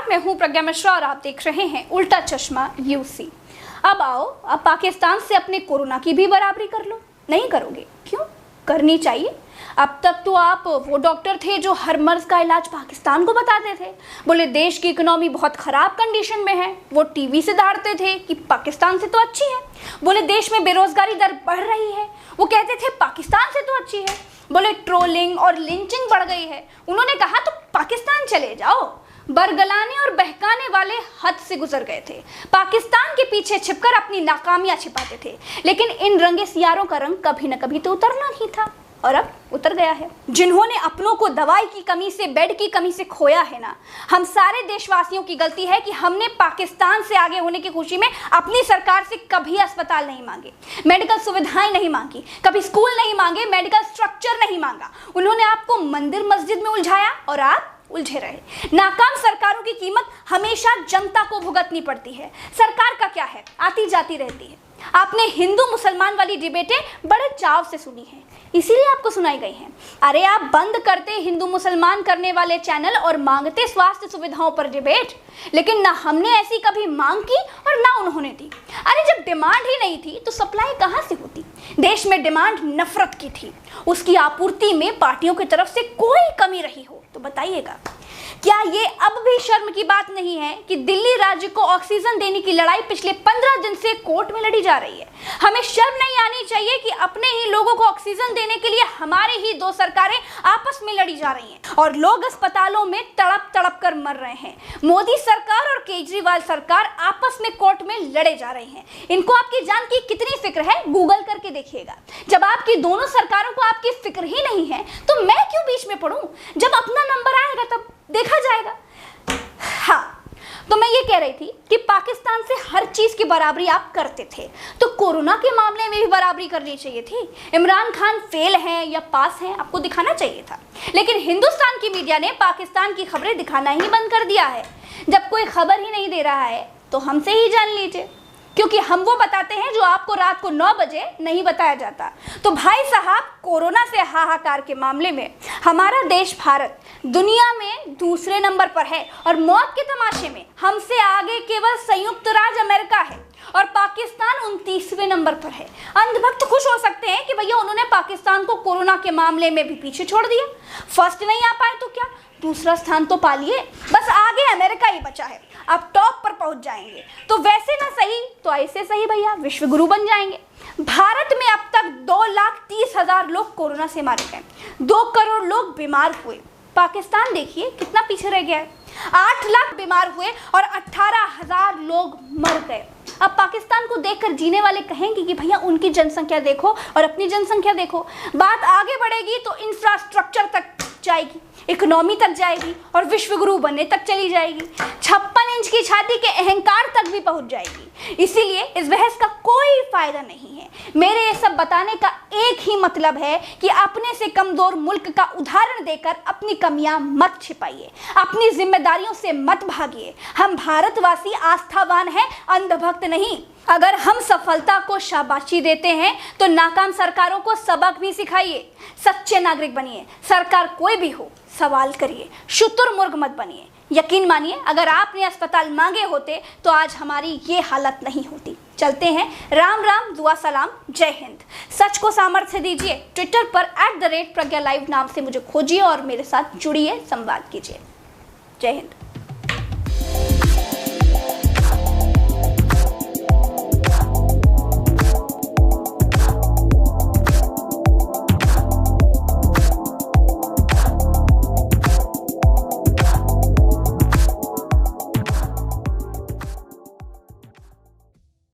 नमस्कार, मैं हूं प्रज्ञा मिश्रा और आप देख रहे हैं उल्टा चश्मा यूसी। अब आओ, अब पाकिस्तान से अपने कोरोना की भी बराबरी कर लो। नहीं करोगे? क्यों? करनी चाहिए। अब तक तो आप वो डॉक्टर थे जो हर मर्ज का इलाज पाकिस्तान को बताते थे। बोले देश की इकोनॉमी बहुत खराब कंडीशन में है। वो टीवी से धारते थे कि पाकिस्तान से तो अच्छी है। बोले देश में बेरोजगारी दर बढ़ रही है। वो कहते थे पाकिस्तान से तो अच्छी है। बोले ट्रोलिंग और लिंचिंग बढ़ गई है। उन्होंने कहा तो पाकिस्तान चले जाओ। बरगलाने और बहकाने वाले हद से गुजर गए थे। पाकिस्तान के पीछे छिपकर अपनी नाकामियां छिपाते थे, लेकिन इन रंगे सियारों का रंग कभी न कभी तो उतरना ही था, और अब उतर गया है। जिन्होंने अपनों को दवाई की कमी से, बेड की कमी से खोया है ना, हम सारे देशवासियों की गलती है कि हमने पाकिस्तान से आगे होने की खुशी में अपनी सरकार से कभी अस्पताल नहीं मांगे, मेडिकल सुविधाएं नहीं मांगी, कभी स्कूल नहीं मांगे, मेडिकल स्ट्रक्चर नहीं मांगा। उन्होंने आपको मंदिर मस्जिद में उलझाया और आप उलझे रहे। नाकाम सरकारों की कीमत हमेशा जनता को भुगतनी पड़ती है। सरकार का क्या है, आती जाती रहती है। आपने हिंदू मुसलमान वाली डिबेटें बड़े चाव से सुनी हैं, इसीलिए आपको सुनाई गई हैं। अरे आप बंद करते हिंदू मुसलमान करने वाले चैनल और मांगते स्वास्थ्य सुविधाओं पर डिबेट, लेकिन ना हमने ऐसी कभी मांग की और ना उन्होंने दी। अरे जब डिमांड ही नहीं थी तो सप्लाई कहाँ से होती? देश में डिमांड नफरत की थी, उसकी आपूर्ति में पार्टियों की तरफ से कोई कमी रही हो तो बताइएगा। क्या ये अब भी शर्म की बात नहीं है कि दिल्ली राज्य को ऑक्सीजन देने की लड़ाई पिछले 15 दिन से कोर्ट में लड़ी जा रही है? हमें शर्म नहीं आनी चाहिए कि अपने ही लोगों को ऑक्सीजन देने के लिए हमारी ही दो सरकारें आपस में लड़ी जा रही हैं और लोग अस्पतालों में तड़प तड़प कर मर रहे हैं। मोदी सरकार और केजरीवाल सरकार आपस में कोर्ट में लड़े जा रहे हैं। इनको आपकी जान की कितनी फिक्र है, गूगल करके देखिएगा। जब आपकी दोनों सरकारों को आपकी फिक्र ही नहीं है तो मैं क्यों बीच में पड़ूं? जब अपना नंबर आएगा तब देखा जाएगा। हाँ, तो मैं ये कह रही थी कि पाकिस्तान से हर चीज की बराबरी आप करते थे, तो कोरोना के मामले में भी बराबरी करनी चाहिए थी। इमरान खान फेल हैं या पास हैं, आपको दिखाना चाहिए था। लेकिन हिंदुस्तान की मीडिया ने पाकिस्तान की खबरें दिखाना ही बंद कर दिया है। जब कोई खबर ही नहीं दे रहा है तो हमसे ही जान लीजिए, क्योंकि हम वो बताते हैं जो आपको रात को 9 बजे नहीं बताया जाता। तो भाई साहब, कोरोना से हाहाकार के मामले में हमारा देश भारत दुनिया में दूसरे नंबर पर है और मौत के तमाशे में हमसे आगे केवल संयुक्त राज्य अमेरिका है और पाकिस्तान 29वें नंबर पर है। अंधभक्त खुश हो सकते हैं कि भैया उन्होंने पाकिस्तान को कोरोना के मामले में भी पीछे छोड़ दिया। फर्स्ट नहीं आ पाए तो क्या, दूसरा स्थान तो पा लिए। बस आगे अमेरिका ही बचा है, अब टॉप पर पहुंच जाएंगे। तो वैसे ना सही तो ऐसे सही भैया, विश्व गुरु बन जाएंगे। भारत में अब तक 2,30,000 लोग कोरोना से मारे गए, 2 करोड़ लोग बीमार हुए। पाकिस्तान देखिए कितना पीछे रह गया है। 8 लाख बीमार हुए और 18,000 लोग मर गए। अब पाकिस्तान को देखकर जीने वाले कहेंगे कि भैया उनकी जनसंख्या देखो और अपनी जनसंख्या देखो। बात आगे बढ़ेगी तो इंफ्रास्ट्रक्चर तक जाएगी, इकोनॉमी तक जाएगी और विश्व गुरु बनने तक चली जाएगी। 56 इंच की छाती के अहंकार तक भी पहुंच जाएगी। इसीलिए इस बहस का कोई फायदा नहीं है। मेरे ये सब बताने का एक ही मतलब है कि अपने से कमजोर मुल्क का उदाहरण देकर अपनी कमियां मत छिपाइए, अपनी जिम्मेदारियों से मत भागिए। हम भारतवासी आस्थावान हैं, अंधभक्त नहीं। अगर हम सफलता को शाबाशी देते हैं तो नाकाम सरकारों को सबक भी सिखाइए। सच्चे नागरिक बनिए, सरकार कोई भी हो सवाल करिए, शुतुरमुर्ग मत बनिए। यकीन मानिए, अगर आपने अस्पताल मांगे होते तो आज हमारी ये हालत नहीं होती। चलते हैं, राम राम, दुआ सलाम, जय हिंद। सच को सामर्थ्य दीजिए। ट्विटर पर @प्रज्ञा लाइव नाम से मुझे खोजिए और मेरे साथ जुड़िए, संवाद कीजिए। जय हिंद।